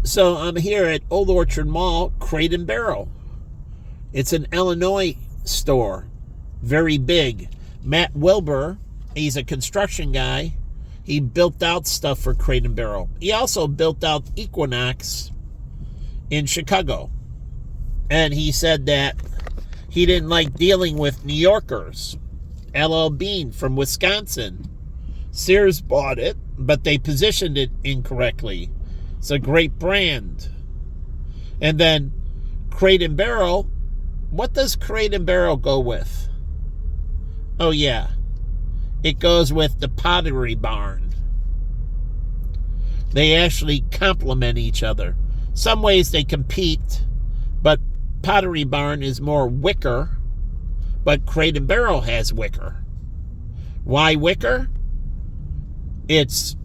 So I'm here at Old Orchard Mall, Crate and Barrel. It's an Illinois store, very big. Matt Wilbur, he's a construction guy. He built out stuff for Crate and Barrel. He also built out Equinox in Chicago. And he said that he didn't like dealing with New Yorkers. LL Bean from Wisconsin. Sears bought it, but they positioned it incorrectly. It's a great brand. And then Crate and Barrel. What does Crate and Barrel go with? Oh, yeah. It goes with the Pottery Barn. They actually complement each other. Some ways they compete, but Pottery Barn is more wicker, but Crate and Barrel has wicker. Why wicker? It's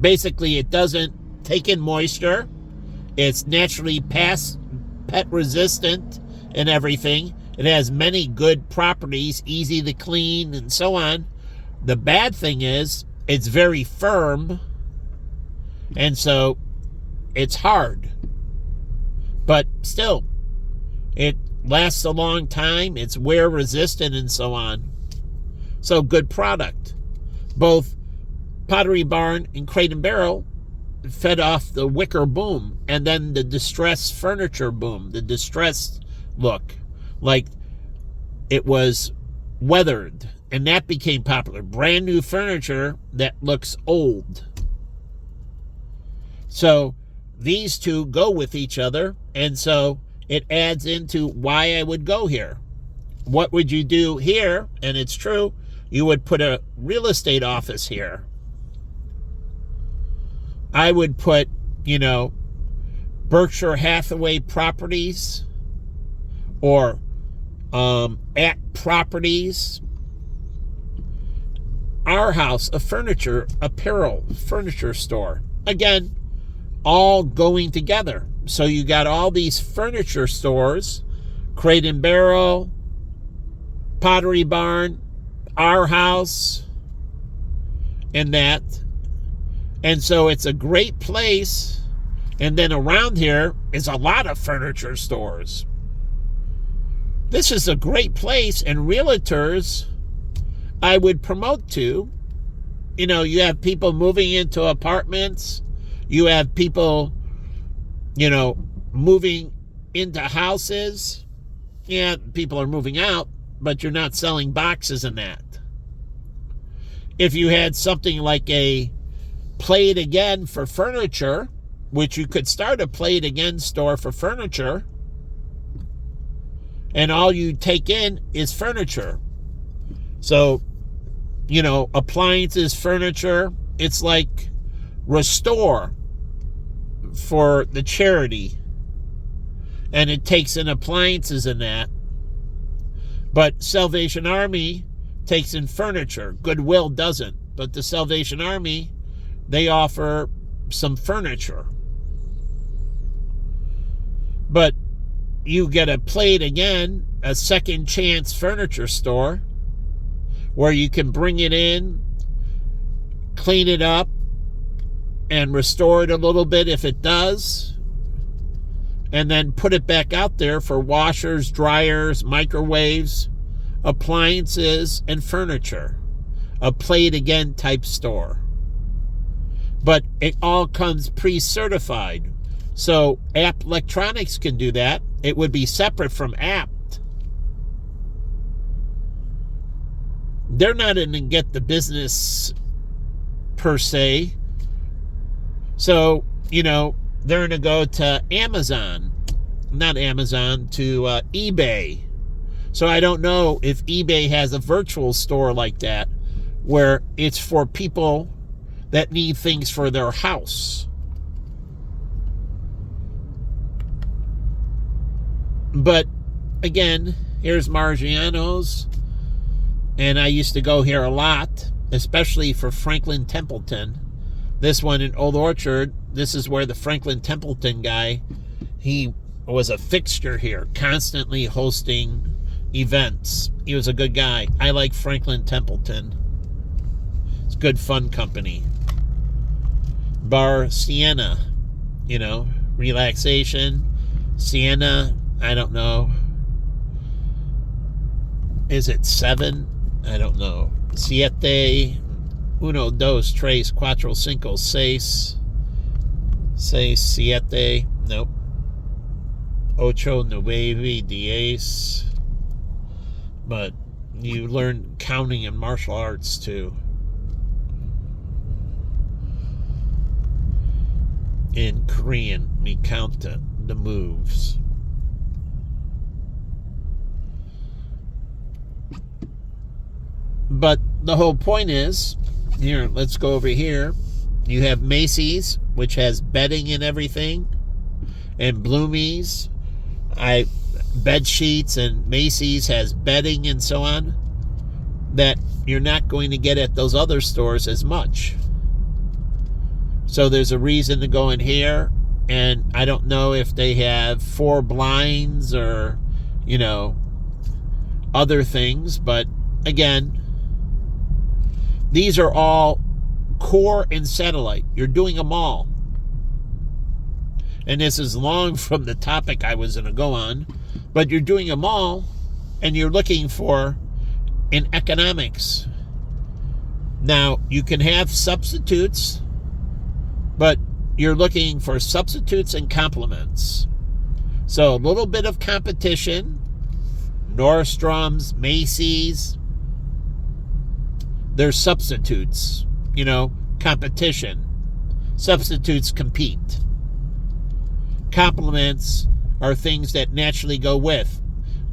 basically, it doesn't take in moisture. It's naturally pet resistant and everything. It has many good properties, easy to clean and so on. The bad thing is it's very firm, and so it's hard. But still, it lasts a long time. It's wear resistant and so on. So good product. Both Pottery Barn and Crate and Barrel fed off the wicker boom, and then the distressed furniture boom, the distressed look, like it was weathered, and that became popular. Brand new furniture that looks old. So these two go with each other, and so it adds into why I would go here. What would you do here? And it's true, you would put a real estate office here. I would put, Berkshire Hathaway Properties or at Properties. Our House, a apparel furniture store. Again, all going together. So you got all these furniture stores, Crate and Barrel, Pottery Barn, Our House, and that. And so it's a great place. And then around here is a lot of furniture stores. This is a great place, and realtors I would promote to. You have people moving into apartments. You have people, moving into houses. Yeah, people are moving out, but you're not selling boxes and that. If you had something like a Play It Again for furniture, which you could start a Play It Again store for furniture, and all you take in is furniture. So, appliances, furniture, it's like Restore for the charity, and it takes in appliances and that. But Salvation Army takes in furniture. Goodwill doesn't, but the Salvation Army, they offer some furniture. But you get a Play It Again, a second chance furniture store, where you can bring it in, clean it up, and restore it a little bit if it does, and then put it back out there for washers, dryers, microwaves, appliances, and furniture. A Play It Again type store. But it all comes pre-certified. So App Electronics can do that. It would be separate from Apt. They're not in to get the business per se. So, they're going to go to Amazon. Not Amazon, to eBay. So I don't know if eBay has a virtual store like that, where it's for people that need things for their house. But again, here's Margiano's, and I used to go here a lot, especially for Franklin Templeton. This one in Old Orchard, this is where the Franklin Templeton guy, he was a fixture here, constantly hosting events. He was a good guy. I like Franklin Templeton. It's good fun company. Bar Sienna, relaxation. Sienna, I don't know. Is it 7? I don't know. Siete, uno, dos, tres, cuatro, cinco, seis. Siete. Nope. Ocho, nueve, diez. But you learn counting in martial arts too. In Korean, we count the moves. But the whole point is, here, let's go over here. You have Macy's, which has bedding and everything, and Bloomie's. Bed sheets, and Macy's has bedding and so on that you're not going to get at those other stores as much. So there's a reason to go in here, and I don't know if they have 4 blinds or, other things, but again, these are all core and satellite. You're doing them all. And this is long from the topic I was going to go on, but you're doing them all, and you're looking for in economics. Now, you can have substitutes, but you're looking for substitutes and complements. So a little bit of competition, Nordstrom's, Macy's, they're substitutes, competition. Substitutes compete. Complements are things that naturally go with,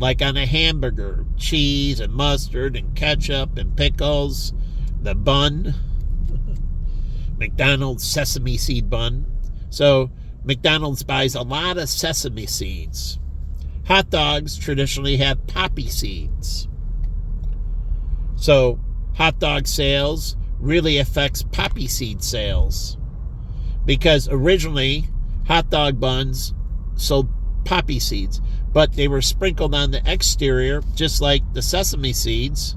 like on a hamburger, cheese and mustard and ketchup and pickles, the bun, McDonald's sesame seed bun. So McDonald's buys a lot of sesame seeds. Hot dogs traditionally have poppy seeds. So hot dog sales really affects poppy seed sales, because originally hot dog buns sold poppy seeds, but they were sprinkled on the exterior just like the sesame seeds,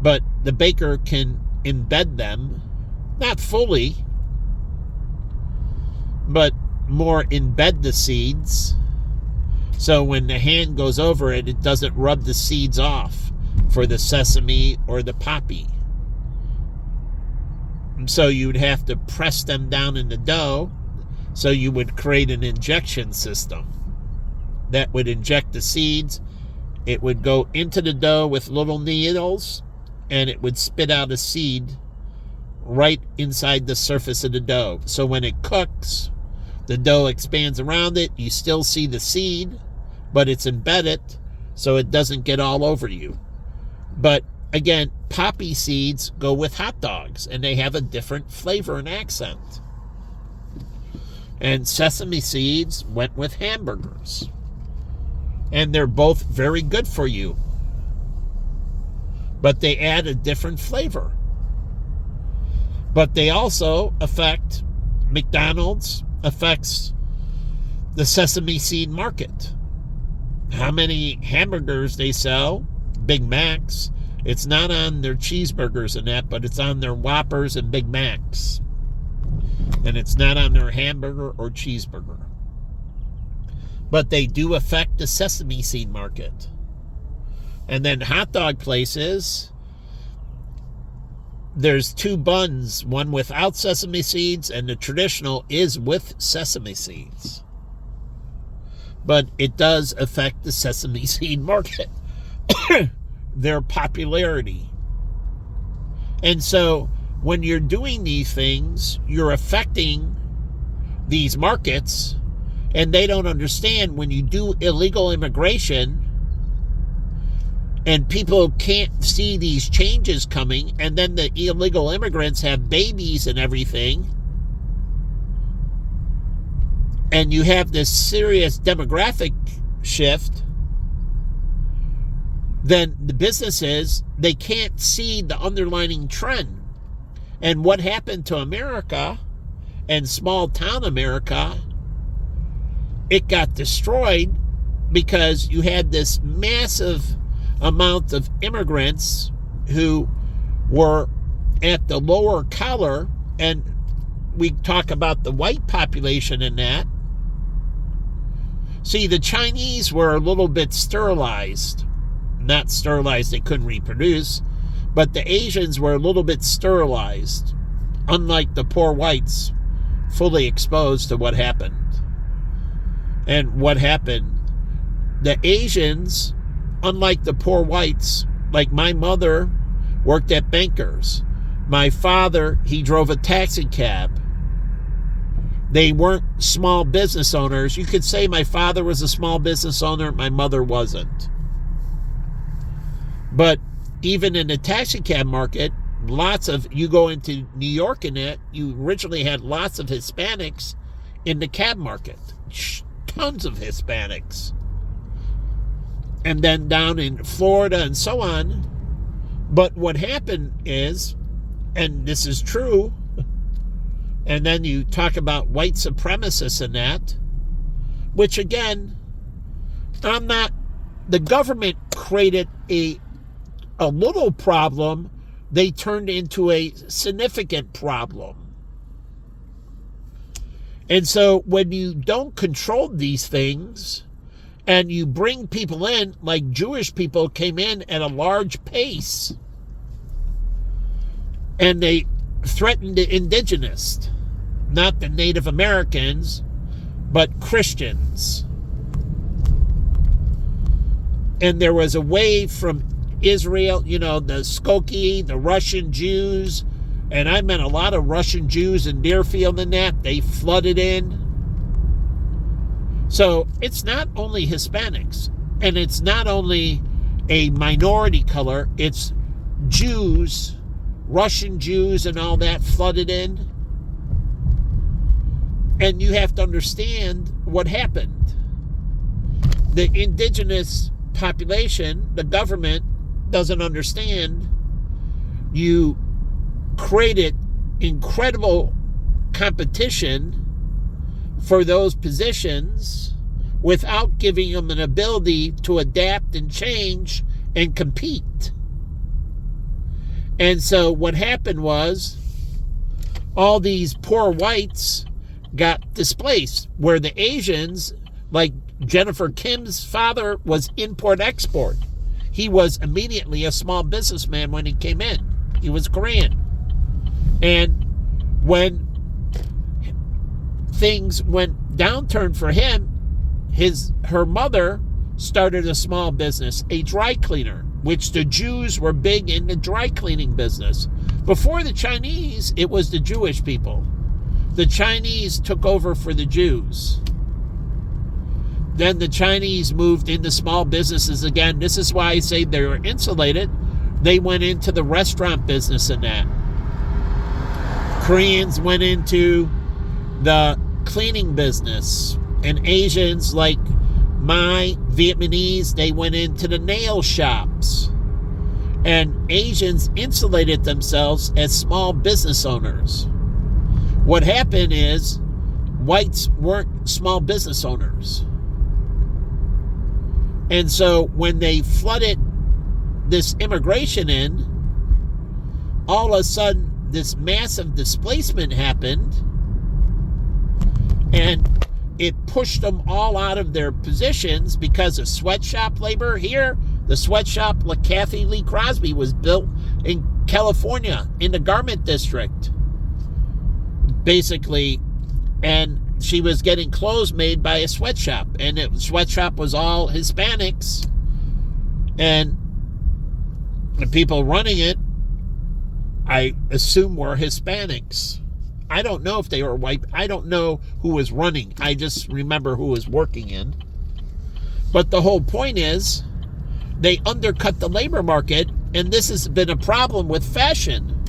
but the baker can embed them, not fully, but more embed the seeds, so when the hand goes over it, it doesn't rub the seeds off for the sesame or the poppy. And so you'd have to press them down in the dough. So you would create an injection system that would inject the seeds. It would go into the dough with little needles, and it would spit out a seed right inside the surface of the dough. So when it cooks, the dough expands around it. You still see the seed, but it's embedded, so it doesn't get all over you. But again, poppy seeds go with hot dogs, and they have a different flavor and accent. And sesame seeds went with hamburgers. And they're both very good for you. But they add a different flavor. But they also affect McDonald's, affects the sesame seed market. How many hamburgers they sell, Big Macs, it's not on their cheeseburgers and that, but it's on their Whoppers and Big Macs. And it's not on their hamburger or cheeseburger. But they do affect the sesame seed market. And then hot dog places, there's 2 buns, one without sesame seeds, and the traditional is with sesame seeds. But it does affect the sesame seed market, their popularity. And so when you're doing these things, you're affecting these markets, and they don't understand when you do illegal immigration and people can't see these changes coming, and then the illegal immigrants have babies and everything, and you have this serious demographic shift, then the businesses, they can't see the underlying trend. And what happened to America and small town America, it got destroyed because you had this massive amount of immigrants who were at the lower collar and we talk about the white population in that, see, the Chinese were a little bit sterilized. Not sterilized, they couldn't reproduce, but the Asians were a little bit sterilized, unlike the poor whites, fully exposed to what happened. And what happened? The Asians, unlike the poor whites, like my mother worked at Bankers. My father, he drove a taxi cab. They weren't small business owners. You could say my father was a small business owner, my mother wasn't. But even in the taxi cab market, you go into New York and that, you originally had lots of Hispanics in the cab market. Tons of Hispanics. And then down in Florida and so on. But what happened is, and this is true, and then you talk about white supremacists and that, which again, the government created a little problem, they turned into a significant problem. And so when you don't control these things and you bring people in, like Jewish people came in at a large pace and they threatened the indigenous, not the Native Americans, but Christians. And there was a wave from Israel, the Skokie, the Russian Jews, and I met a lot of Russian Jews in Deerfield and that. They flooded in. So it's not only Hispanics, and it's not only a minority color, it's Jews, Russian Jews and all that flooded in. And you have to understand what happened. The indigenous population, the government doesn't understand. You created incredible competition for those positions without giving them an ability to adapt and change and compete. And so what happened was all these poor whites got displaced, where the Asians, like Jennifer Kim's father, was import-export. He was immediately a small businessman when he came in. He was Korean. And when things went downturn for him, her mother started a small business, a dry cleaner, which the Jews were big in the dry cleaning business. Before the Chinese, it was the Jewish people. The Chinese took over for the Jews. Then the Chinese moved into small businesses again. This is why I say they were insulated. They went into the restaurant business and that. Koreans went into the cleaning business. And Asians, like my Vietnamese, they went into the nail shops. And Asians insulated themselves as small business owners. What happened is whites weren't small business owners. And so when they flooded this immigration in, all of a sudden this massive displacement happened, and it pushed them all out of their positions because of sweatshop labor. Here, the sweatshop like Kathy Lee Crosby was built in California in the garment district, basically, and she was getting clothes made by a sweatshop, and the sweatshop was all Hispanics, and the people running it, I assume, were Hispanics. I don't know if they were white. I don't know who was running. I just remember who was working in. But the whole point is they undercut the labor market, and this has been a problem with fashion.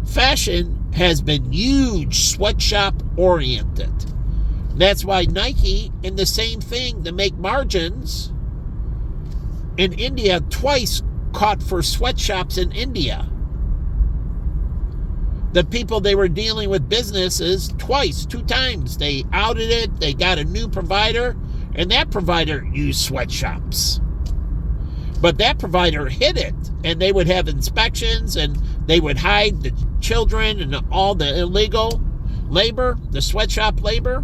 Fashion has been huge sweatshop oriented. That's why Nike, in the same thing to make margins, in India twice caught for sweatshops in India. The people they were dealing with businesses two times. They outed it, they got a new provider, and that provider used sweatshops. But that provider hid it, and they would have inspections, and they would hide the children and all the illegal. labor, the sweatshop labor,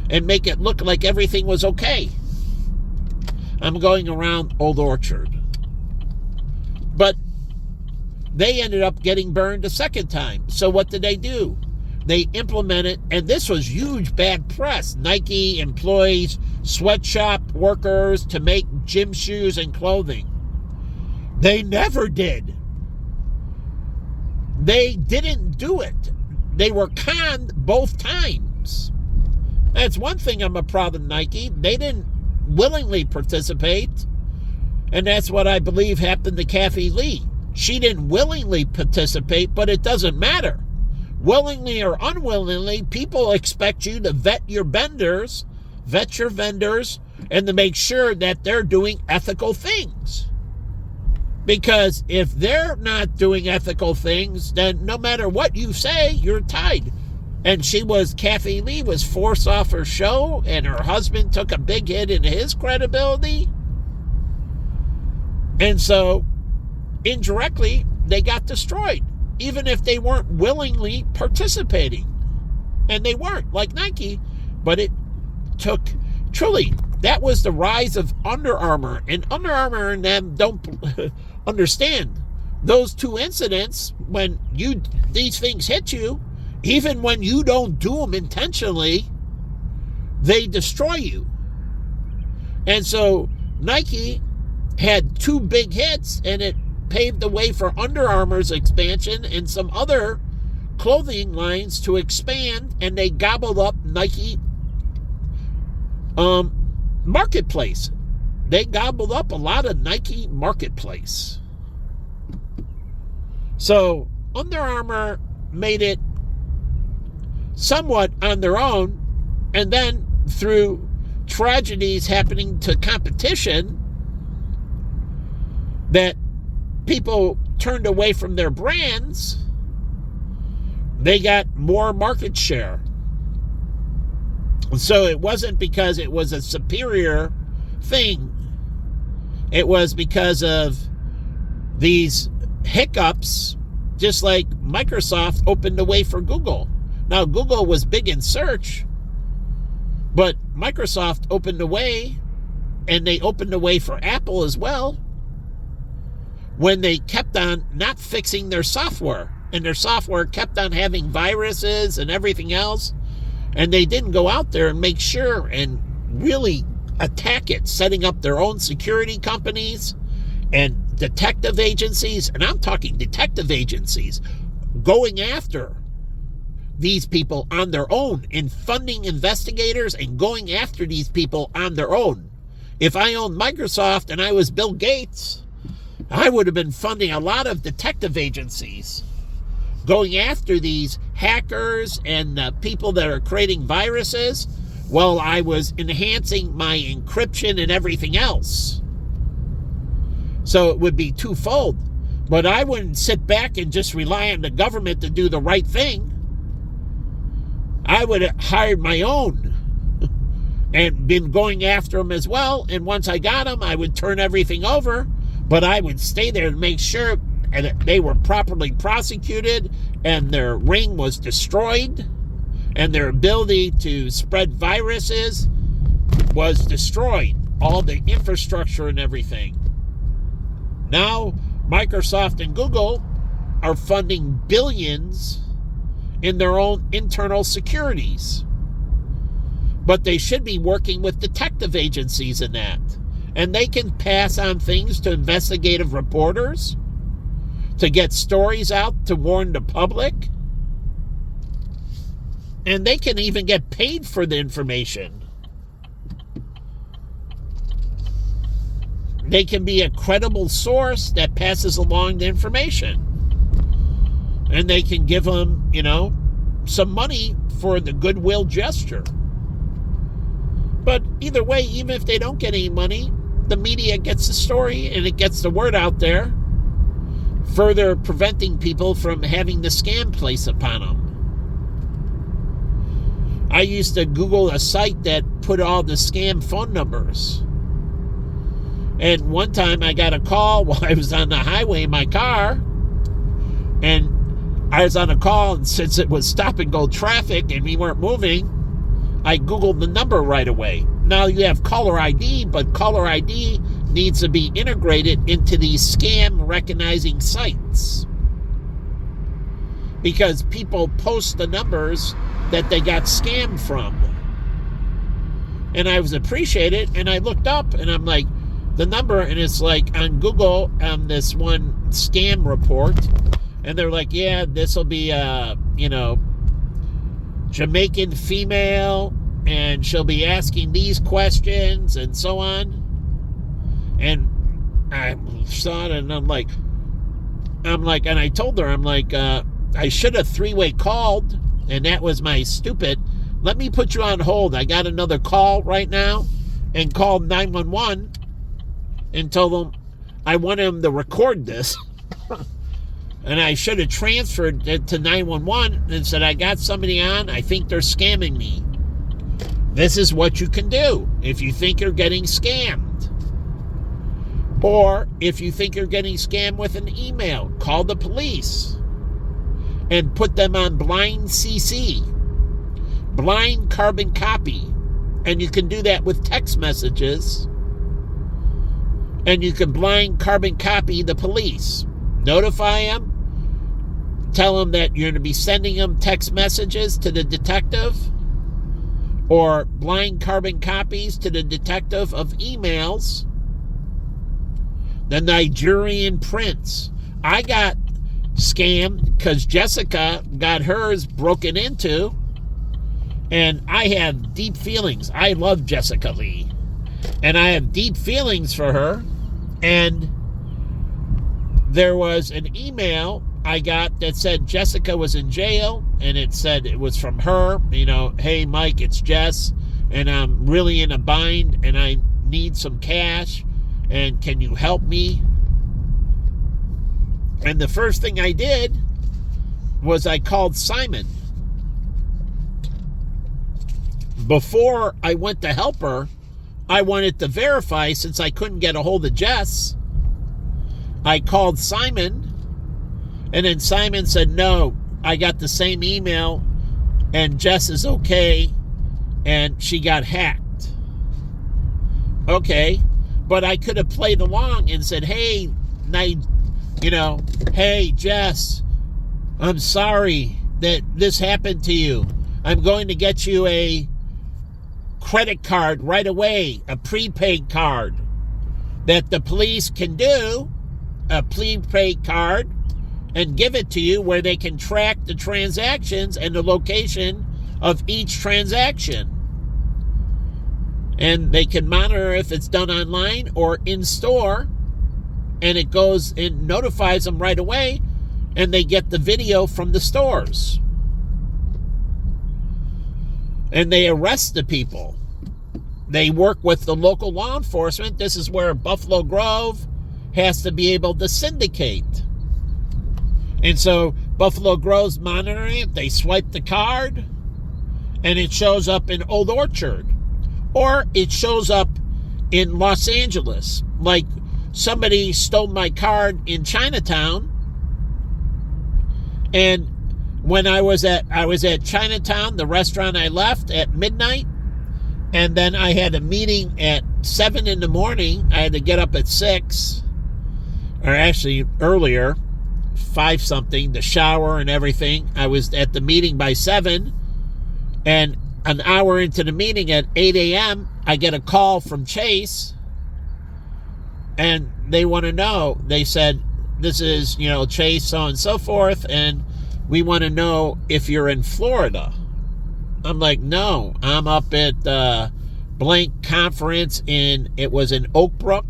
and make it look like everything was okay. I'm going around Old Orchard. But they ended up getting burned a second time. So what did they do? They implemented, and this was huge bad press, Nike employs sweatshop workers to make gym shoes and clothing. They never did. They didn't do it. They were conned both times. That's one thing I'm proud of Nike. They didn't willingly participate. And that's what I believe happened to Kathy Lee. She didn't willingly participate, but it doesn't matter. Willingly or unwillingly, people expect you to vet your vendors, and to make sure that they're doing ethical things. Because if they're not doing ethical things, then no matter what you say, you're tied. And Kathy Lee was forced off her show, and her husband took a big hit in his credibility. And so, indirectly, they got destroyed, even if they weren't willingly participating. And they weren't, like Nike, but it took, truly, that was the rise of Under Armour. And Under Armour and them don't understand those two incidents. When these things hit you, even when you don't do them intentionally, they destroy you. And so Nike had two big hits, and it paved the way for Under Armour's expansion and some other clothing lines to expand, and they gobbled up Nike Marketplace. They gobbled up a lot of Nike Marketplace. So Under Armour made it somewhat on their own, and then through tragedies happening to competition, that people turned away from their brands, they got more market share. So it wasn't because it was a superior thing. It was because of these hiccups, just like Microsoft opened the way for Google. Now, Google was big in search, but Microsoft opened the way, and they opened the way for Apple as well, when they kept on not fixing their software, and their software kept on having viruses and everything else, and they didn't go out there and make sure and really attack it, setting up their own security companies and detective agencies, and I'm talking detective agencies, going after these people on their own and funding investigators and going after these people on their own. If I owned Microsoft and I was Bill Gates, I would have been funding a lot of detective agencies, going after these hackers and people that are creating viruses, while I was enhancing my encryption and everything else. So it would be twofold. But I wouldn't sit back and just rely on the government to do the right thing. I would have hired my own and been going after them as well. And once I got them, I would turn everything over. But I would stay there to make sure that they were properly prosecuted and their ring was destroyed and their ability to spread viruses was destroyed. All the infrastructure and everything. Now, Microsoft and Google are funding billions in their own internal securities. But they should be working with detective agencies in that. And they can pass on things to investigative reporters, to get stories out to warn the public. And they can even get paid for the information. They can be a credible source that passes along the information. And they can give them, some money for the goodwill gesture. But either way, even if they don't get any money, the media gets the story and it gets the word out there, further preventing people from having the scam placed upon them. I used to Google a site that put all the scam phone numbers. And one time I got a call while I was on the highway in my car, and I was on a call, and since it was stop and go traffic and we weren't moving, I Googled the number right away. Now you have caller ID, but caller ID needs to be integrated into these scam recognizing sites, because people post the numbers that they got scammed from. And I was appreciated, and I looked up, and I'm like, the number, and it's like on Google, this one scam report, and they're like, yeah, this will be Jamaican female, and she'll be asking these questions and so on. And I saw it, and I'm like, and I told her, I'm like, I should have three-way called, and that was my stupid. Let me put you on hold. I got another call right now, and called 911 and told them I want him to record this. And I should have transferred it to 911 and said, I got somebody on. I think they're scamming me. This is what you can do if you think you're getting scammed. Or if you think you're getting scammed with an email, call the police and put them on blind CC, blind carbon copy. And you can do that with text messages. And you can blind carbon copy the police. Notify them. Tell them that you're going to be sending them text messages to the detective, or blind carbon copies to the detective of emails. The Nigerian prince. I got scammed because Jessica got hers broken into, and I have deep feelings. I love Jessica Lee, and I have deep feelings for her. And there was an email I got that said Jessica was in jail, and it said it was from her, hey Mike, it's Jess, and I'm really in a bind, and I need some cash, and can you help me? And the first thing I did was I called Simon. Before I went to help her, I wanted to verify, since I couldn't get a hold of Jess. I called Simon, and then Simon said, no, I got the same email, and Jess is okay, and she got hacked. Okay, but I could have played along and said, hey, hey, Jess, I'm sorry that this happened to you. I'm going to get you a credit card right away, a prepaid card that the police can do, a prepaid card, and give it to you where they can track the transactions and the location of each transaction. And they can monitor if it's done online or in store, and it goes and notifies them right away, and they get the video from the stores. And they arrest the people. They work with the local law enforcement. This is where Buffalo Grove has to be able to syndicate. And so Buffalo Grove's monitoring it. They swipe the card, and it shows up in Old Orchard. Or it shows up in Los Angeles. Like somebody stole my card in Chinatown. And when I was at Chinatown, the restaurant I left at midnight, and then I had a meeting at 7 in the morning. I had to get up at 6, or actually earlier, 5 something, to shower and everything. I was at the meeting by 7, and an hour into the meeting at 8 a.m., I get a call from Chase, and they want to know. They said, this is, Chase, so on and so forth, and we want to know if you're in Florida. I'm like, no, I'm up at blank conference it was in Oak Brook,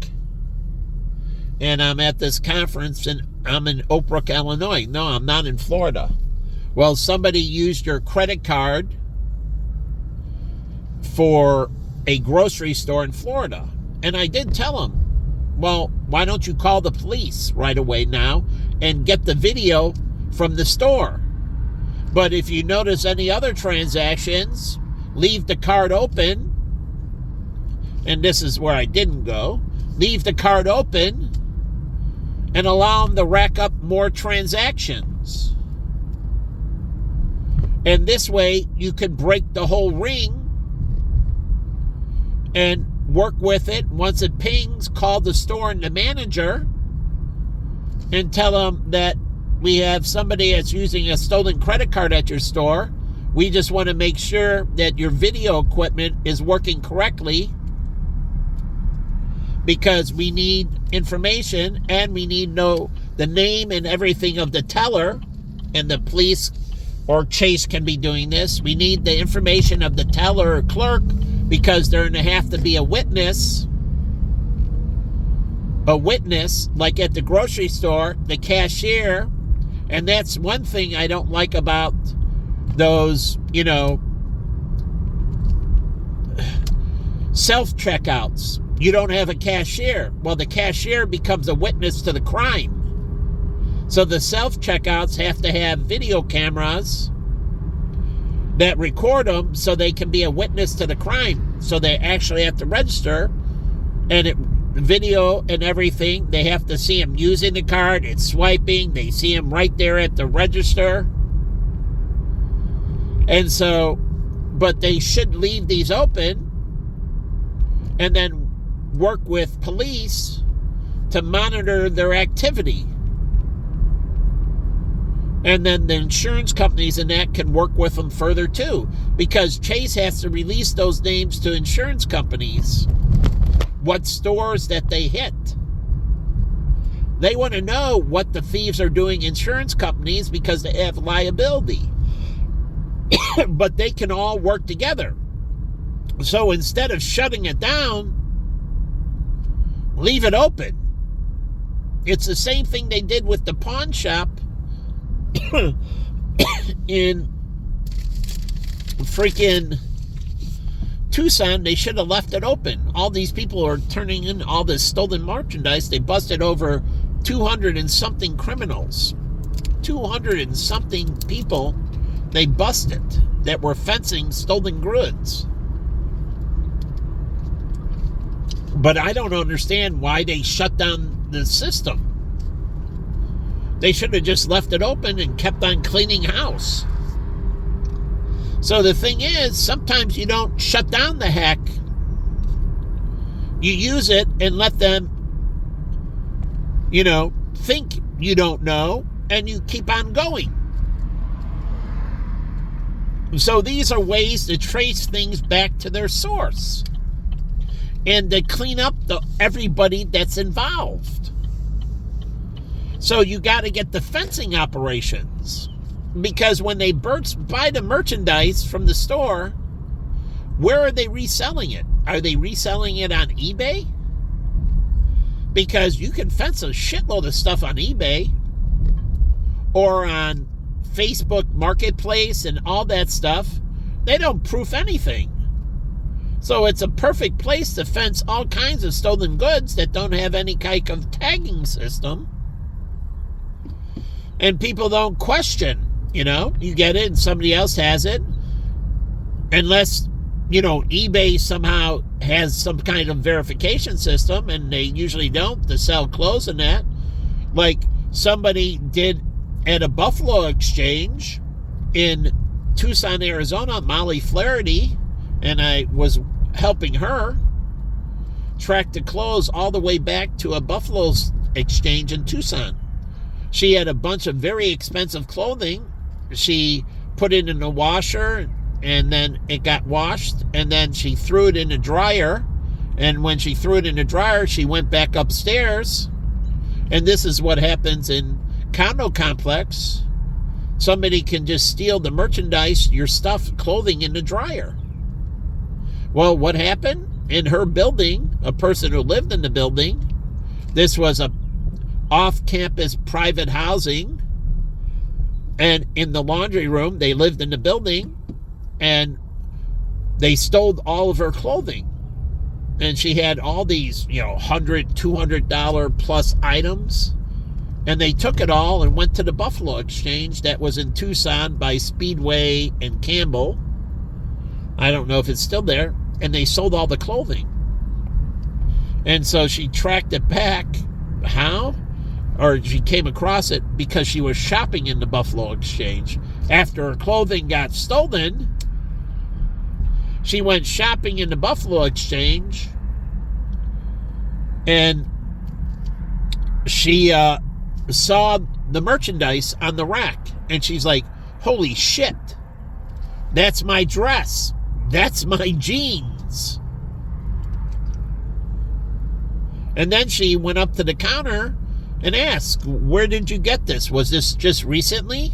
and I'm at this conference, and I'm in Oak Brook, Illinois. No, I'm not in Florida. Well, somebody used your credit card for a grocery store in Florida. And I did tell him, well, why don't you call the police right away now and get the video from the store? But if you notice any other transactions, leave the card open, and this is where I didn't go, leave the card open and allow them to rack up more transactions. And this way you could break the whole ring and work with it. Once it pings, call the store and the manager and tell them that we have somebody that's using a stolen credit card at your store. We just want to make sure that your video equipment is working correctly because we need information and we need to know the name and everything of the teller, and the police or Chase can be doing this. We need the information of the teller or clerk because they're going to have to be a witness, like at the grocery store, the cashier. And that's one thing I don't like about those, self-checkouts. You don't have a cashier. Well, the cashier becomes a witness to the crime. So the self-checkouts have to have video cameras that record them so they can be a witness to the crime. So they actually have to register, and video and everything. They have to see him using the card. It's swiping. They see him right there at the register. And so, but they should leave these open and then work with police to monitor their activity. And then the insurance companies and that can work with them further too, because Chase has to release those names to insurance companies, what stores that they hit. They want to know what the thieves are doing, insurance companies, because they have liability. But they can all work together. So instead of shutting it down, leave it open. It's the same thing they did with the pawn shop in freaking Tucson. They should have left it open. All these people are turning in all this stolen merchandise. They busted over 200 and something criminals. 200 and something people they busted that were fencing stolen goods. But I don't understand why they shut down the system. They should have just left it open and kept on cleaning house. So the thing is, sometimes you don't shut down the hack. You use it and let them, think you don't know, and you keep on going. So these are ways to trace things back to their source and to clean up everybody that's involved. So you got to get the fencing operations, because when they buy the merchandise from the store, where are they reselling it? Are they reselling it on eBay? Because you can fence a shitload of stuff on eBay or on Facebook Marketplace and all that stuff. They don't proof anything. So it's a perfect place to fence all kinds of stolen goods that don't have any kind of tagging system. And people don't question, you get it and somebody else has it. Unless, eBay somehow has some kind of verification system, and they usually don't, to sell clothes and that. Like somebody did at a Buffalo exchange in Tucson, Arizona, Molly Flaherty, and I was helping her track the clothes all the way back to a Buffalo exchange in Tucson. She had a bunch of very expensive clothing. She put it in the washer, and then it got washed, and then she threw it in the dryer. And when she threw it in the dryer, she went back upstairs. And this is what happens in condo complex. Somebody can just steal the merchandise, your stuff, clothing in the dryer. Well, what happened? In her building, a person who lived in the building, this was a off-campus private housing, and in the laundry room, they lived in the building, and they stole all of her clothing. And she had all these, $100, $200 plus items, and they took it all and went to the Buffalo exchange that was in Tucson by Speedway and Campbell. I don't know if it's still there. And they sold all the clothing. And so she tracked it back. How? Or she came across it because she was shopping in the Buffalo exchange. after her clothing got stolen, she went shopping in the Buffalo Exchange, and she saw the merchandise on the rack, and she's like, holy shit, that's my dress, that's my jeans. And then she went up to the counter and asked, where did you get this? Was this just recently?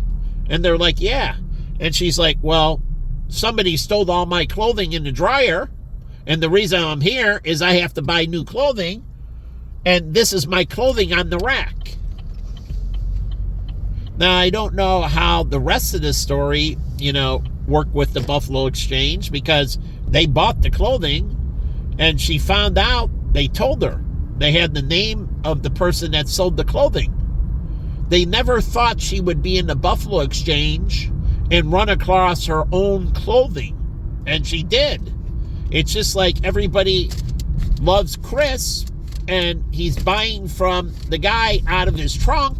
And they're like, yeah. And she's like, well, somebody stole all my clothing in the dryer, and the reason I'm here is I have to buy new clothing, and this is my clothing on the rack. Now, I don't know how the rest of the story, worked with the Buffalo Exchange, because they bought the clothing, and she found out, they told her, they had the name of the person that sold the clothing. They never thought she would be in the Buffalo Exchange and run across her own clothing. And she did. It's just like everybody loves Chris, and he's buying from the guy out of his trunk.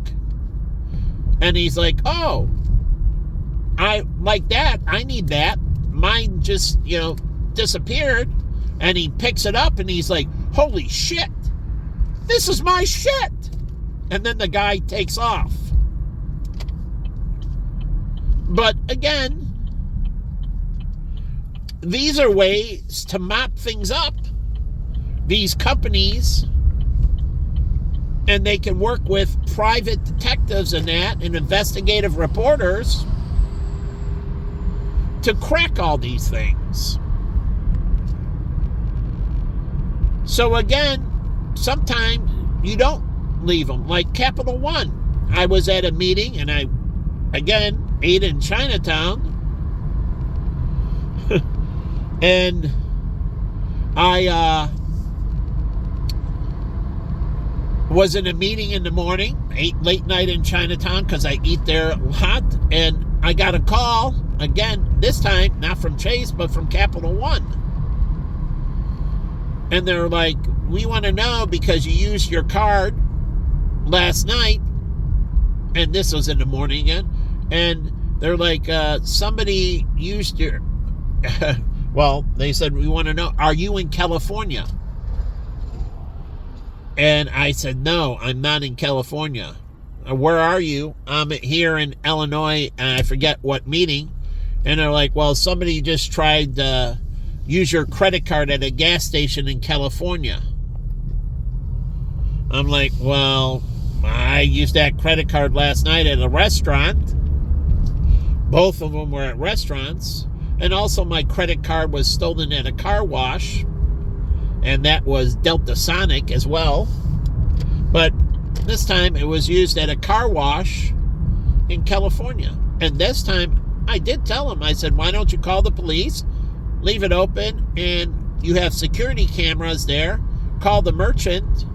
And he's like, oh, I like that. I need that. Mine just, disappeared. And he picks it up and he's like, holy shit, this is my shit. And then the guy takes off. But again, these are ways to mop things up. These companies, and they can work with private detectives and investigative reporters to crack all these things. So again, sometimes you don't leave them. Like Capital One. I was at a meeting, and I, again, ate in Chinatown. And I was in a meeting in the morning, ate late night in Chinatown because I eat there a lot, and I got a call, again, this time, not from Chase, but from Capital One. And they're like, we want to know because you used your card last night, and this was in the morning again, and they're like, somebody used your, well, they said, we want to know, are you in California? And I said, no, I'm not in California. Where are you? I'm here in Illinois, and I forget what meeting. And they're like, well, somebody just tried to use your credit card at a gas station in California. I'm like, well, I used that credit card last night at a restaurant. Both of them were at restaurants. And also my credit card was stolen at a car wash. And that was Delta Sonic as well. But this time it was used at a car wash in California. And this time I did tell him, I said, why don't you call the police, leave it open, and you have security cameras there, call the merchant,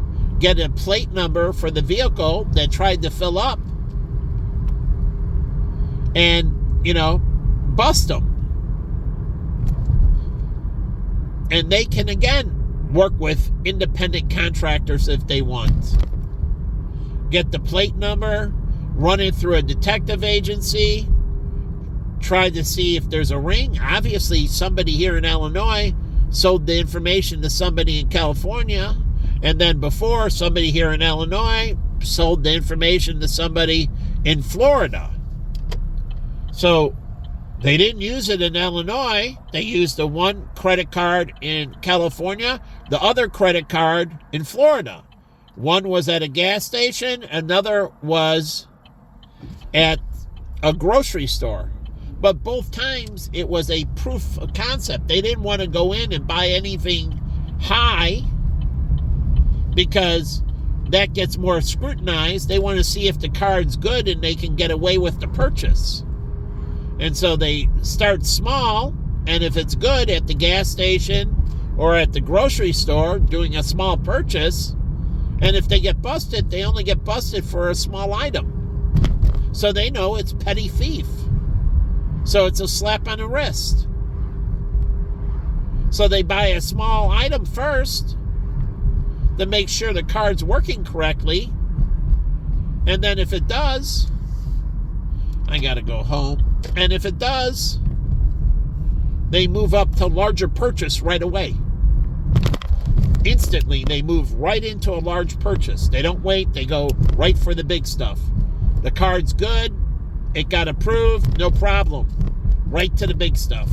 get a plate number for the vehicle that tried to fill up, and, bust them. And they can, again, work with independent contractors if they want. Get the plate number, run it through a detective agency, try to see if there's a ring. Obviously, somebody here in Illinois sold the information to somebody in California, and then before, somebody here in Illinois sold the information to somebody in Florida. So they didn't use it in Illinois. They used the one credit card in California, the other credit card in Florida. One was at a gas station, another was at a grocery store. But both times it was a proof of concept. They didn't want to go in and buy anything high because that gets more scrutinized. They want to see if the card's good and they can get away with the purchase. And so they start small, and if it's good at the gas station or at the grocery store doing a small purchase, and if they get busted, they only get busted for a small item. So they know it's petty thief. So it's a slap on the wrist. So they buy a small item first to make sure the card's working correctly. And then if it does, I gotta go home. And if it does, they move up to larger purchase right away. Instantly, they move right into a large purchase. They don't wait. They go right for the big stuff. The card's good. It got approved. No problem. Right to the big stuff.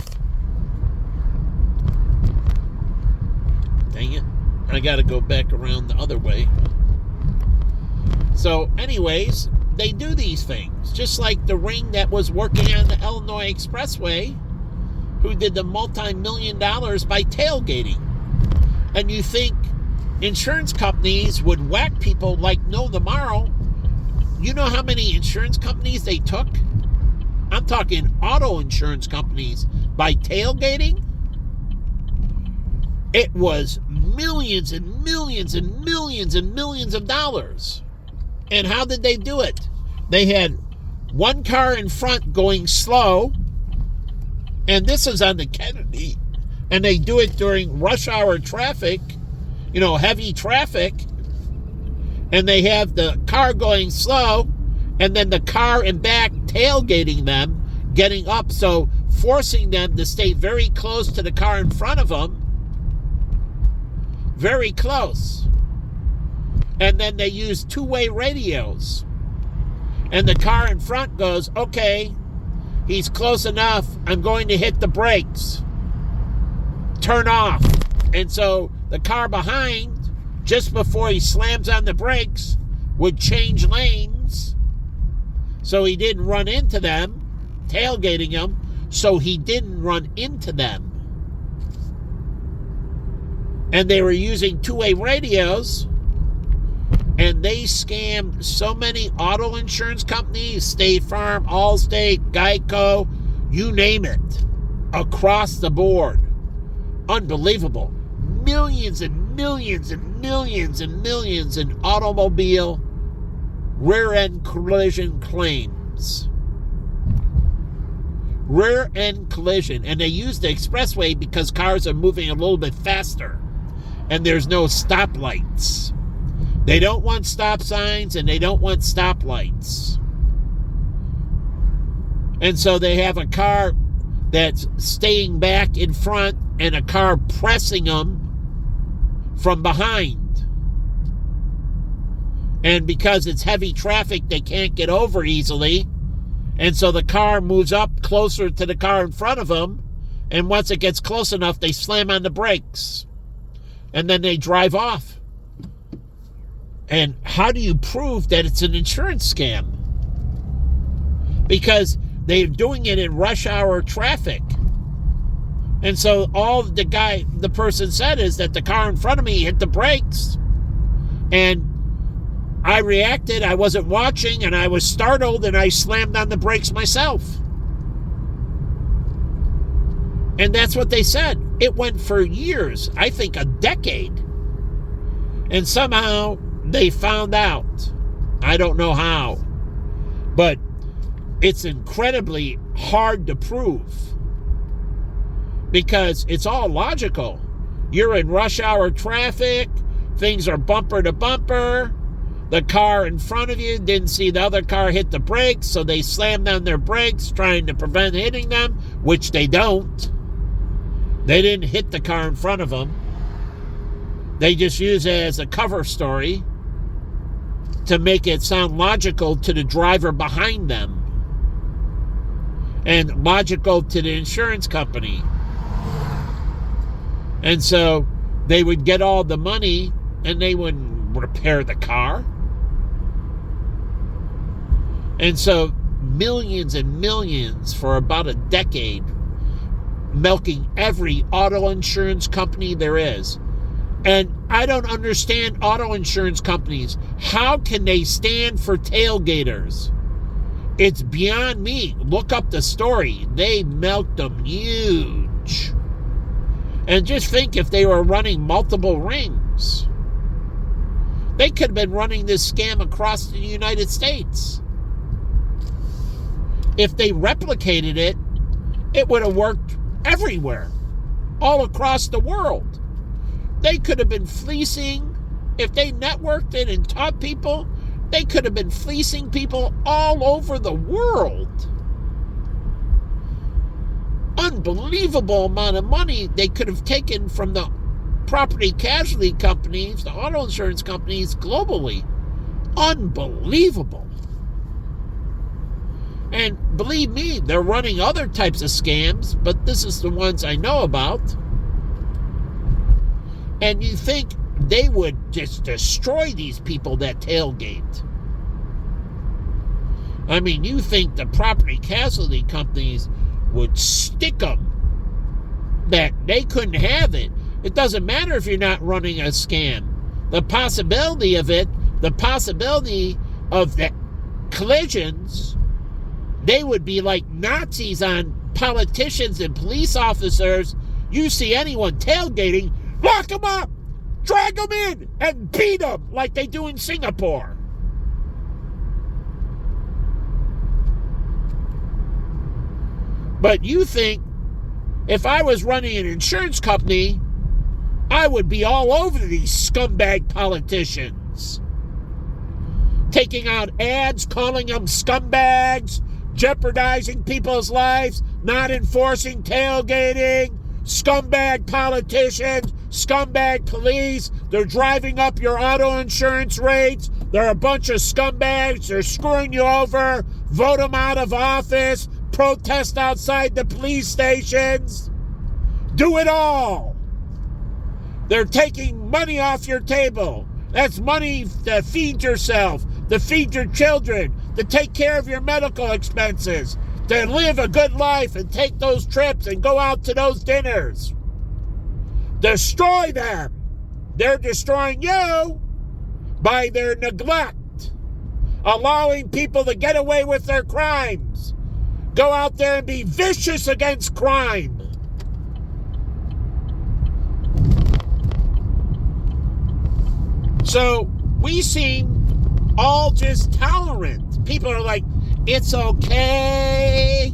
Dang it. I got to go back around the other way. So, anyways, they do these things. Just like the ring that was working on the Illinois Expressway, who did the multi-million dollars by tailgating. And you think insurance companies would whack people like no tomorrow. You know how many insurance companies they took? I'm talking auto insurance companies by tailgating. It was millions and millions and millions and millions of dollars. And how did they do it? They had one car in front going slow, and this is on the Kennedy, and they do it during rush hour traffic, heavy traffic, and they have the car going slow, and then the car in back tailgating them, getting up, so forcing them to stay very close to the car in front of them, very close. And then they use two-way radios. And the car in front goes, okay, he's close enough. I'm going to hit the brakes. Turn off. And so the car behind, just before he slams on the brakes, would change lanes so he didn't run into them, tailgating them, so he didn't run into them. And they were using two-way radios. And they scammed so many auto insurance companies, State Farm, Allstate, Geico, you name it, across the board. Unbelievable. Millions and millions and millions and millions in automobile rear-end collision claims. Rear-end collision. And they use the expressway because cars are moving a little bit faster. And there's no stoplights. They don't want stop signs and they don't want stoplights. And so they have a car that's staying back in front and a car pressing them from behind. And because it's heavy traffic, they can't get over easily. And so the car moves up closer to the car in front of them. And once it gets close enough, they slam on the brakes. And then they drive off. And how do you prove that it's an insurance scam? Because they're doing it in rush hour traffic. And so all the person said is that the car in front of me hit the brakes. And I reacted, I wasn't watching, and I was startled, and I slammed on the brakes myself. And that's what they said. It went for years, I think a decade. And somehow they found out. I don't know how. But it's incredibly hard to prove. Because it's all logical. You're in rush hour traffic. Things are bumper to bumper. The car in front of you didn't see the other car hit the brakes, so they slammed on their brakes trying to prevent hitting them, which they don't. They didn't hit the car in front of them. They just use it as a cover story to make it sound logical to the driver behind them and logical to the insurance company. And so they would get all the money and they wouldn't repair the car. And so millions and millions for about a decade, milking every auto insurance company there is. And I don't understand auto insurance companies. How can they stand for tailgaters? It's beyond me. Look up the story. They milked them huge. And just think if they were running multiple rings. They could have been running this scam across the United States. If they replicated it, it would have worked everywhere, all across the world. They could have been fleecing, if they networked it and taught people, they could have been fleecing people all over the world. unbelievable amount of money they could have taken from the property casualty companies, the auto insurance companies globally. Unbelievable. And believe me, they're running other types of scams, but this is the ones I know about. And you think they would just destroy these people that tailgate. I mean, you think the property casualty companies would stick them, that they couldn't have it. It doesn't matter if you're not running a scam. The possibility of it, the possibility of the collisions, they would be like Nazis on politicians and police officers. You see anyone tailgating, lock them up, drag them in, and beat them like they do in Singapore. But you think if I was running an insurance company, I would be all over these scumbag politicians. Taking out ads, calling them scumbags, jeopardizing people's lives, not enforcing tailgating, scumbag politicians, scumbag police. They're driving up your auto insurance rates. They're a bunch of scumbags. They're screwing you over. Vote them out of office. Protest outside the police stations. Do it all. They're taking money off your table. That's money to feed yourself, to feed your children, to take care of your medical expenses, to live a good life and take those trips and go out to those dinners. Destroy them. They're destroying you by their neglect, allowing people to get away with their crimes. Go out there and be vicious against crime. So we seem all just tolerant. People are like, it's okay.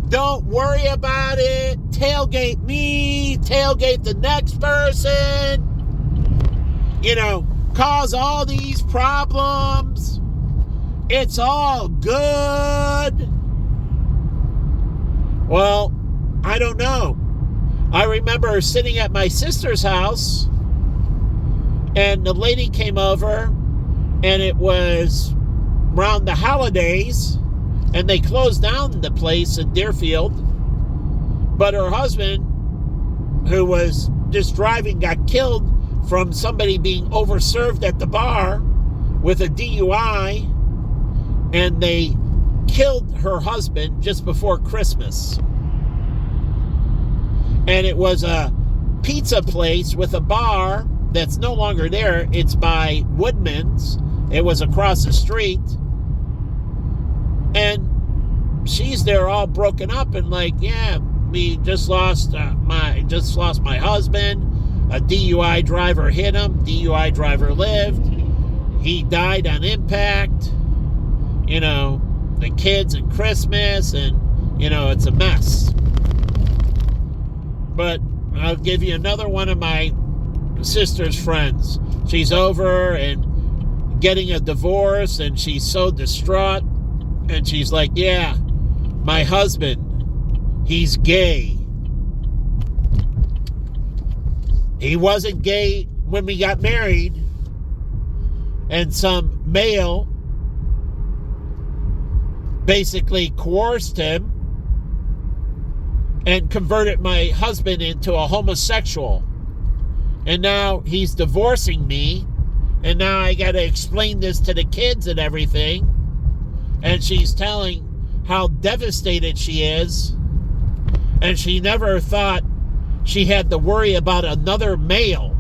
Don't worry about it. Tailgate me. Tailgate the next person. You know, cause all these problems. It's all good. Well, I don't know. I remember sitting at my sister's house, and the lady came over, and it was around the holidays, and they closed down the place in Deerfield. But her husband, who was just driving, got killed from somebody being overserved at the bar with a DUI, and they killed her husband just before Christmas. And it was a pizza place with a bar that's no longer there. It's by Woodman's. It was across the street. And she's there all broken up and like, yeah, we just lost my husband. A DUI driver hit him. DUI driver lived. He died on impact. You know, the kids and Christmas, and you know, it's a mess. But I'll give you another one of my sister's friends. She's over and getting a divorce, and she's so distraught, and she's like, yeah, my husband, he's gay. He wasn't gay when we got married, and some male basically coerced him and converted my husband into a homosexual. And now he's divorcing me, and now I got to explain this to the kids and everything. And she's telling how devastated she is, and she never thought she had to worry about another male,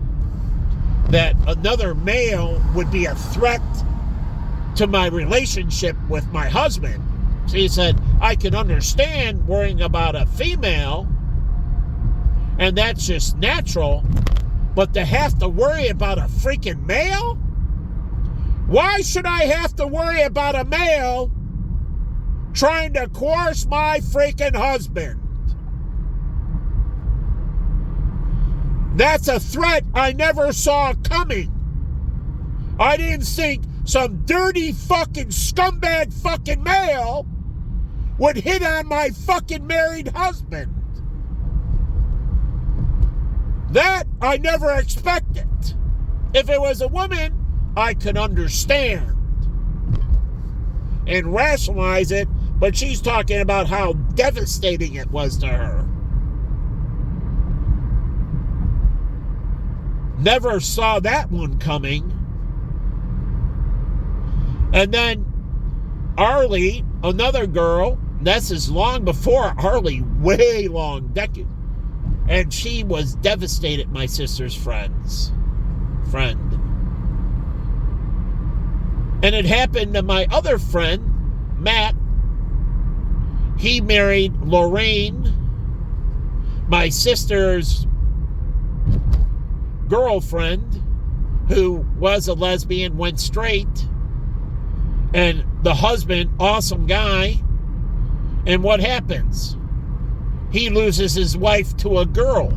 that another male would be a threat to my relationship with my husband. She said, I can understand worrying about a female, and that's just natural, but to have to worry about a freaking male? Why should I have to worry about a male trying to coerce my freaking husband? That's a threat I never saw coming. I didn't think some dirty fucking scumbag fucking male would hit on my fucking married husband. That I never expected. If it was a woman, I could understand and rationalize it, but she's talking about how devastating it was to her. Never saw that one coming. And then Arlie, another girl, this is long before Arlie, way long, decade. And she was devastated, my sister's friend. And it happened to my other friend, Matt. He married Lorraine, my sister's girlfriend, who was a lesbian, went straight. And the husband, awesome guy. And what happens? He loses his wife to a girl.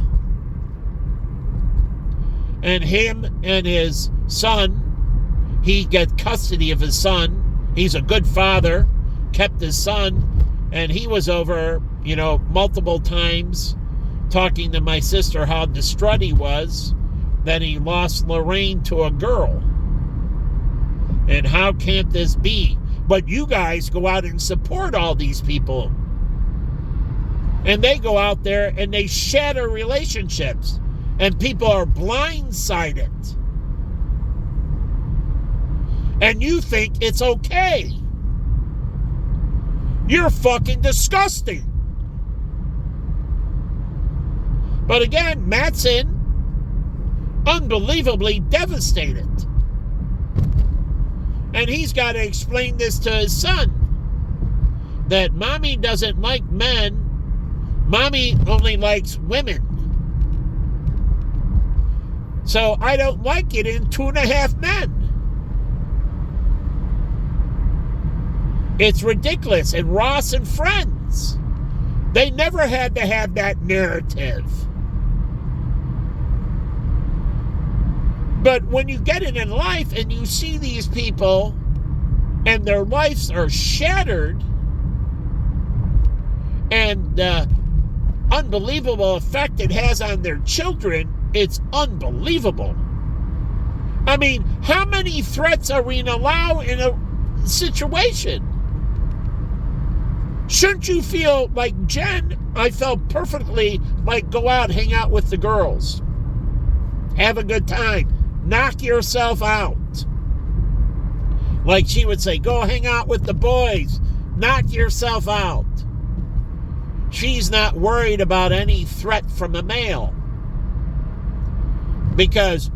And him and his son, he got custody of his son. He's a good father, kept his son, and he was over, multiple times talking to my sister how distraught he was that he lost Lorraine to a girl. And how can't this be? But you guys go out and support all these people. And they go out there and they shatter relationships. And people are blindsided. And you think it's okay. You're fucking disgusting. But again, Mattson, unbelievably devastated. And he's got to explain this to his son. That mommy doesn't like men. Mommy only likes women. So I don't like it in 2.5 Men. It's ridiculous. And Ross and Friends, they never had to have that narrative. But when you get it in life and you see these people and their lives are shattered and the unbelievable effect it has on their children, it's unbelievable. I mean, how many threats are we going to allow in a situation? Shouldn't you feel like Jen? I felt perfectly like go out, hang out with the girls. Have a good time. Knock yourself out. Like she would say, go hang out with the boys. Knock yourself out. She's not worried about any threat from a male. Because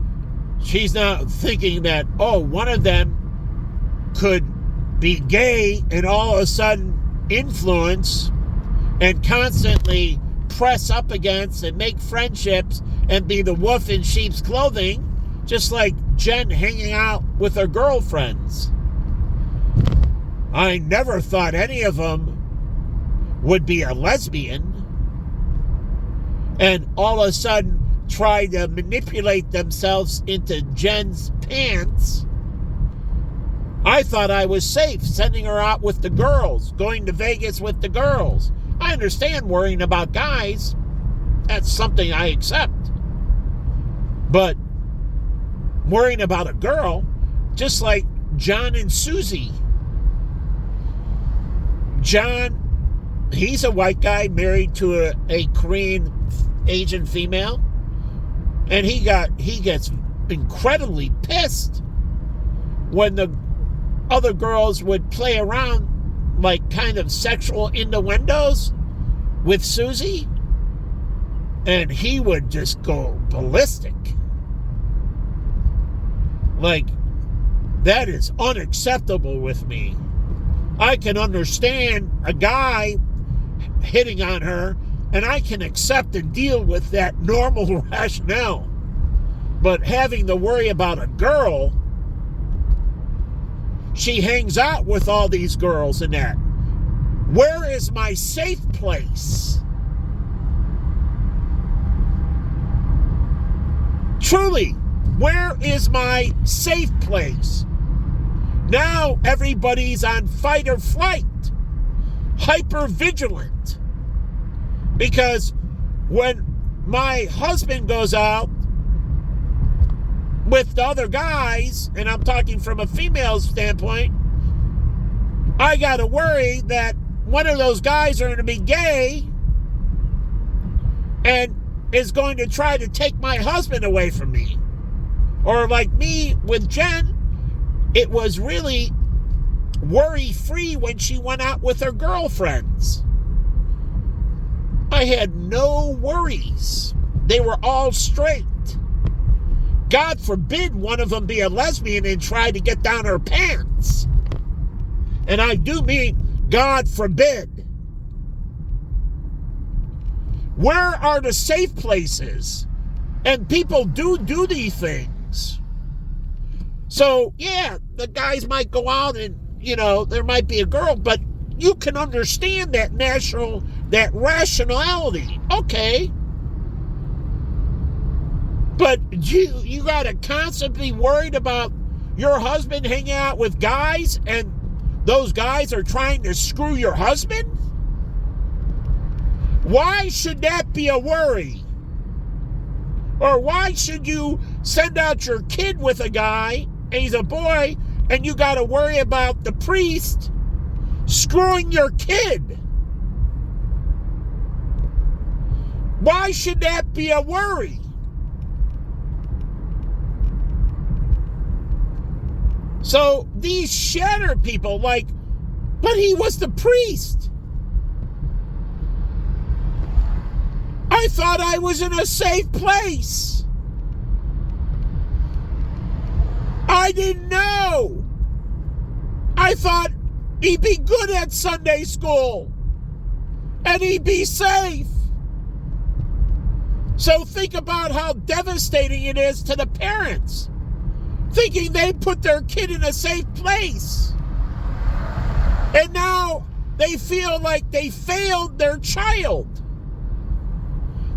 she's not thinking that, one of them could be gay and all of a sudden influence and constantly press up against and make friendships and be the wolf in sheep's clothing, just like Jen hanging out with her girlfriends. I never thought any of them would be a lesbian and all of a sudden try to manipulate themselves into Jen's pants. I thought I was safe sending her out with the girls, going to Vegas with the girls. I understand worrying about guys. That's something I accept. But worrying about a girl, just like John and Susie. John, he's a white guy married to a Korean Asian female. And he gets incredibly pissed when the other girls would play around like kind of sexual innuendos with Susie. And he would just go ballistic. Like, that is unacceptable with me. I can understand a guy hitting on her, and I can accept and deal with that normal rationale. But having to worry about a girl, she hangs out with all these girls and that. Where is my safe place? Truly, where is my safe place? Now everybody's on fight or flight, hyper vigilant. Because when my husband goes out with the other guys, and I'm talking from a female standpoint, I got to worry that one of those guys are going to be gay and is going to try to take my husband away from me. Or like me with Jen, it was really worry-free when she went out with her girlfriends. I had no worries. They were all straight. God forbid one of them be a lesbian and try to get down her pants. And I do mean God forbid. Where are the safe places? And people do these things. So, yeah, the guys might go out and, there might be a girl, but you can understand that rationality. Okay. But you got to constantly be worried about your husband hanging out with guys and those guys are trying to screw your husband? Why should that be a worry? Or why should you send out your kid with a guy, and he's a boy, and you got to worry about the priest screwing your kid? Why should that be a worry? So these shatter people, but he was the priest. I thought I was in a safe place. I didn't know. I thought he'd be good at Sunday school and he'd be safe. So think about how devastating it is to the parents, thinking they put their kid in a safe place. And now they feel like they failed their child.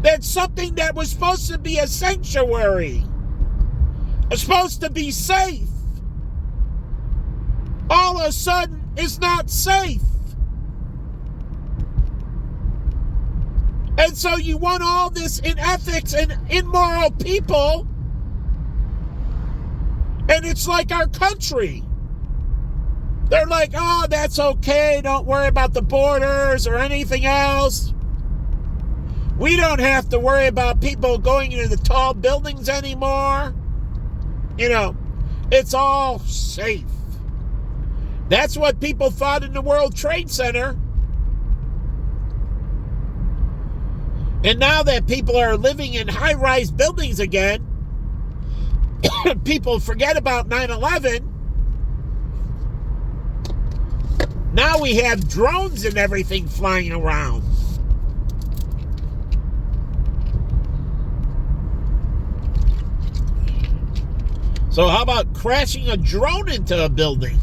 That something that was supposed to be a sanctuary, is supposed to be safe, all of a sudden is not safe. And so you want all this inethics and immoral people, and it's like our country. They're like, oh, that's okay, don't worry about the borders or anything else. We don't have to worry about people going into the tall buildings anymore. It's all safe. That's what people thought in the World Trade Center. And now that people are living in high-rise buildings again, people forget about 9/11. Now we have drones and everything flying around. So how about crashing a drone into a building?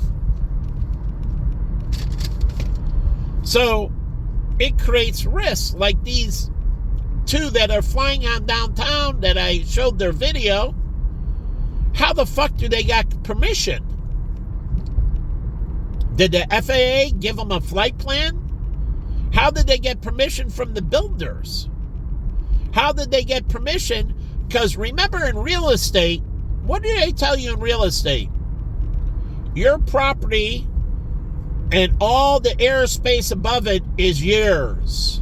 So it creates risks like these two that are flying on downtown that I showed their video. How the fuck do they got permission? Did the FAA give them a flight plan? How did they get permission from the builders? How did they get permission? Because remember, in real estate, what did they tell you in real estate? Your property and all the airspace above it is yours.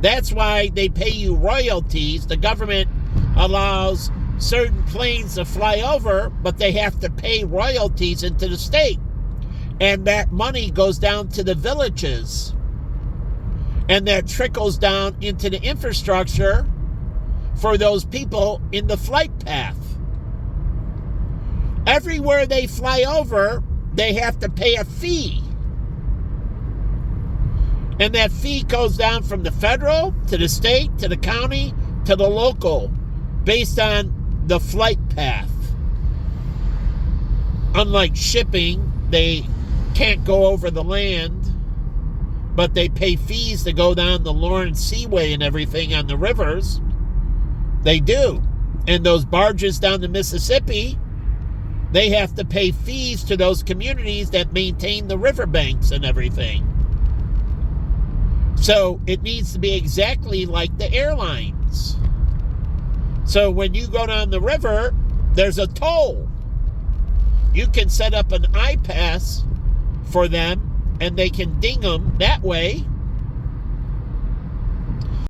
That's why they pay you royalties. The government allows certain planes to fly over, but they have to pay royalties into the state. And that money goes down to the villages. And that trickles down into the infrastructure for those people in the flight path. Everywhere they fly over, they have to pay a fee. And that fee goes down from the federal to the state to the county to the local based on the flight path. Unlike shipping, they can't go over the land, but they pay fees to go down the Lawrence Seaway and everything on the rivers. They do. And those barges down the Mississippi, they have to pay fees to those communities that maintain the riverbanks and everything. So it needs to be exactly like the airlines. So when you go down the river, there's a toll. You can set up an iPass for them, and they can ding them that way.